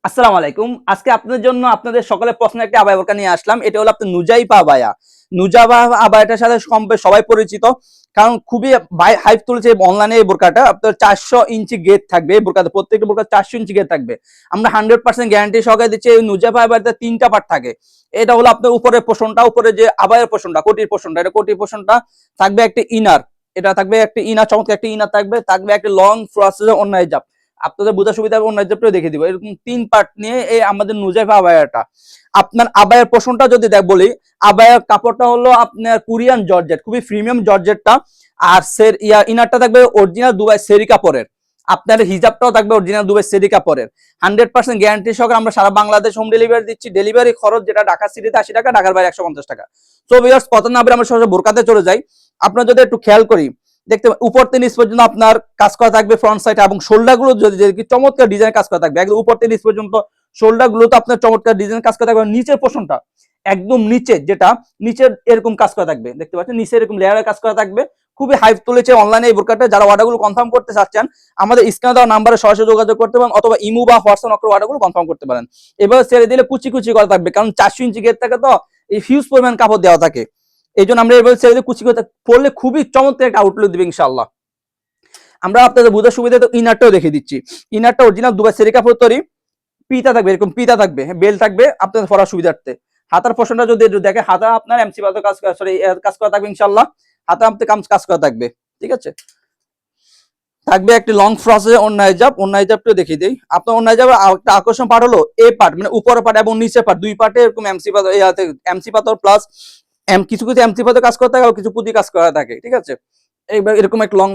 আসসালামু আলাইকুম। আজকে আপনাদের জন্য আপনাদের সকলের প্রশ্নের একটি আবায়া বোরকা নিয়ে আসলাম। এটা হলো আপনার নুজাইবা আবায়া। নুজাইবা আবায়াটার সাথে সবাই পরিচিত। কারণ খুবই হাইপ তুলেছে অনলাইনে এই বোরকাটা। আপনার 400 ইঞ্চি গেট থাকবে এই বোরকাতে। প্রত্যেকটা বোরকা 400 ইঞ্চি গেট থাকবে। আমরা 100% গ্যারান্টি সহকারে দিচ্ছি। এই নুজাইবা আবায়াতে 3টা পার্ট থাকে। এটা হলো আপনার উপরের পোরশনটা, উপরে যে আবায়ার পোরশনটা, কোটির পোরশনটা, এটা কোটির পোরশনটা থাকবে একটা ইনার। এটা থাকবে একটা ইনার, চমৎকার একটা ইনার থাকবে। থাকবে একটা লং ফ্রসেসের ওন্না হিজাব। আপনাদের বোঝা সুবিধা হবে, অন্য হিজাবটাও দেখে দিব। এরকম 3 পার্ট নিয়ে এই আমাদের নুজাইবা আবায়াটা। আপনার আবায়ার পোরশনটা যদি বলি, আবায়ার কাপড়টা হলো আপনার কোরিয়ান জর্জেট, খুবই প্রিমিয়াম জর্জেটটা। আর ইনারটা থাকবে অরিজিনাল দুবাই সেরি কাপড়ের। আপনার হিজাবটাও থাকবে অরিজিনাল দুবাই সেরি কাপড়ের। 100% গ্যারান্টি সহকারে আমরা সারা বাংলাদেশ হোম ডেলিভারি দিচ্ছি। ডেলিভারি খরচ যেটা ঢাকা সিটিতে 80 টাকা, ঢাকার বাইরে 150 টাকা। সো ভিউয়ার্স, কথা না বলে আমরা সরাসরি বোরকাতে চলে যাই। আপনারা যদি একটু খেয়াল করি, দেখতে উপর থেকে নিচ পর্যন্ত আপনার কাজ করা থাকবে ফ্রন্ট সাইড, এবং শোল্ডার গুলো যদি চমৎকার ডিজাইন কাজ করা থাকবে। একদম উপর থেকে নিচ পর্যন্ত শোল্ডার গুলো তো আপনার চমৎকার ডিজাইন কাজ করা থাকবে। নিচের পোর্শনটা একদম নিচে, যেটা নিচের এরকম কাজ করা থাকবে, দেখতে পাচ্ছেন নিচে এরকম লেয়ারের কাজ করা থাকবে। খুবই হাইপ তুলেছে অনলাইনে এই বোরকাটা। যারা অর্ডারগুলো কনফার্ম করতে চাচ্ছেন, আমাদের স্ক্রিনে দেওয়া নাম্বারে সরাসরি যোগাযোগ করতে পারেন, অথবা ইমো বা হোয়াটসঅ্যাপ করে অর্ডারগুলো কনফার্ম করতে পারেন। এবার ছেড়ে দিলে কুচি কুচি করা থাকবে, কারণ 400 ইঞ্চি গেট থাকে, তো এই হিউজ পরিমাণ কাপড় দেওয়া থাকে। এই জন্য আমরা এবার ছেড়ে দিয়ে কুচি করে পড়লে খুবই চমৎকার একটা আউটলুক দিবে ইনশাআল্লাহ। আমরা আপনাদের বোঝার সুবিধা তো ইনারটাও দেখিয়ে দিচ্ছি। ইনারটা অরিজিনাল দুবাই সেরি কাপড় তৈরি। পিতা থাকবে, এরকম পিতা থাকবে, বেল থাকবে আপনাদের পরার সুবিধার্থে। হাতার পোর্শনটা যদি দেখে, হাতা আপনার এমসি পাতা কাজ কাজ করা থাকবে ইনশাআল্লাহ। হাতা আপনাদের কাজ করা থাকবে, ঠিক আছে। থাকবে একটি লং ফ্রসে অন্য হিজাব। অন্য হিজাবটাও দেখিয়ে দিই। আপনার অন্য হিজাবের একটা আকর্ষণ পার্ট হলো এই পার্ট, মানে উপরের পার্ট এবং নিচের পার্ট, দুই পার্টে এরকম এমসি পাথর প্লাস কিছু কিছু এমসি পাথর কাজ করা থাকে, আর কিছু পুঁতি কাজ করা থাকে, ঠিক আছে। এইবার এরকম একটা লং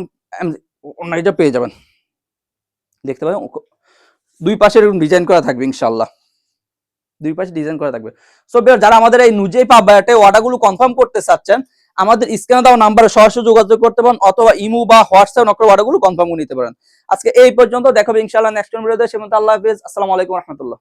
অন্য হিজাব পেয়ে যাবেন, দেখতে পাবেন। দুই পাশে এরকম ডিজাইন করা থাকবে ইনশাআল্লাহ। দুই পাশে ডিজাইন করা থাকবে। সো যারা আমাদের এই নুজাইবা আবায়াতে অর্ডারগুলো কনফার্ম করতে চাচ্ছেন, আমাদের স্ক্রিনে দেওয়া নাম্বারে সরাসরি যোগাযোগ করতে পারেন, অথবা ইমো বা হোয়াটসঅ্যাপ নকরে অর্ডারগুলো কনফার্ম করে নিতে পারেন। আজকে এই পর্যন্ত, দেখাবে ইনশাআল্লাহ নেক্সট ভিডিওতে। সে পর্যন্ত আল্লাহ হাফেজ। আসসালামু আলাইকুম ওয়া রাহমাতুল্লাহ।